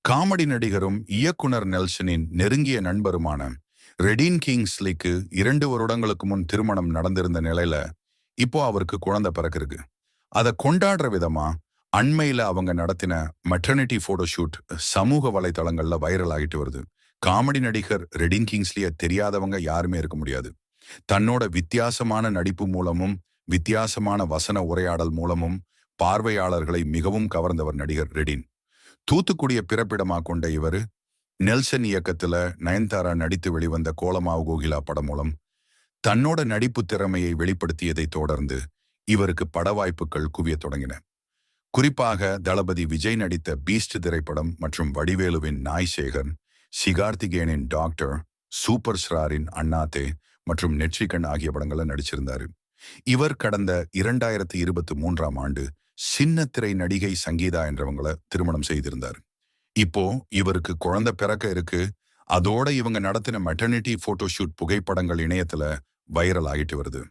Comedy நடிகரும் இயக்குனர் நெல்சனின் நெருங்கிய நண்பருமான ரெடீன் கிங்ஸ்லிக்கு 2 வருடங்களுக்கு முன் திருமணம் நடந்திருந்த நிலையில இப்போ அவருக்கு குழந்தை பிறக்கிருக்கு. அதை கொண்டாடுற விதமா அண்மையில அவங்க நடத்தின மெட்டர்னிட்டி போட்டோ ஷூட் சமூக வலைதளங்கள்ல வைரல் ஆகிட்டு வருது. காமெடி நடிகர் ரெடின் கிங்ஸ்லிய தெரியாதவங்க யாருமே இருக்க முடியாது. தன்னோட வித்தியாசமான நடிப்பு மூலமும் வித்தியாசமான வசன உரையாடல் மூலமும் பார்வையாளர்களை மிகவும் கவர்ந்தவர் நடிகர் ரெடின். தூத்துக்குடிய பிறப்பிடமா கொண்ட இவர் நெல்சன் இயக்கத்துல நயன்தாரா நடித்து வெளிவந்த கோலமாவு கோகிலா படம் மூலம் தன்னோட நடிப்பு திறமையை வெளிப்படுத்தியதை தொடர்ந்து இவருக்கு பட வாய்ப்புகள் குவிய தொடங்கின. குறிப்பாக தளபதி விஜய் நடித்த பீஸ்ட் திரைப்படம் மற்றும் வடிவேலுவின் நாய்சேகர், சிகார்த்திகேயனின் டாக்டர், சூப்பர் ஸ்டாரின் அண்ணாத்தே மற்றும் நெற்றிக்கண் ஆகிய படங்கள்ல நடிச்சிருந்தாரு. இவர் கடந்த 2023ஆம் ஆண்டு சின்னத்திரை நடிகை சங்கீதா என்றவங்கள திருமணம் செய்திருந்தார். இப்போ இவருக்கு குழந்தை பிறக்க இருக்கு. அதோட இவங்க நடத்தின மெட்டர்னிட்டி போட்டோ ஷூட் புகைப்படங்கள் இணையத்துல வைரல் ஆகிட்டு வருது.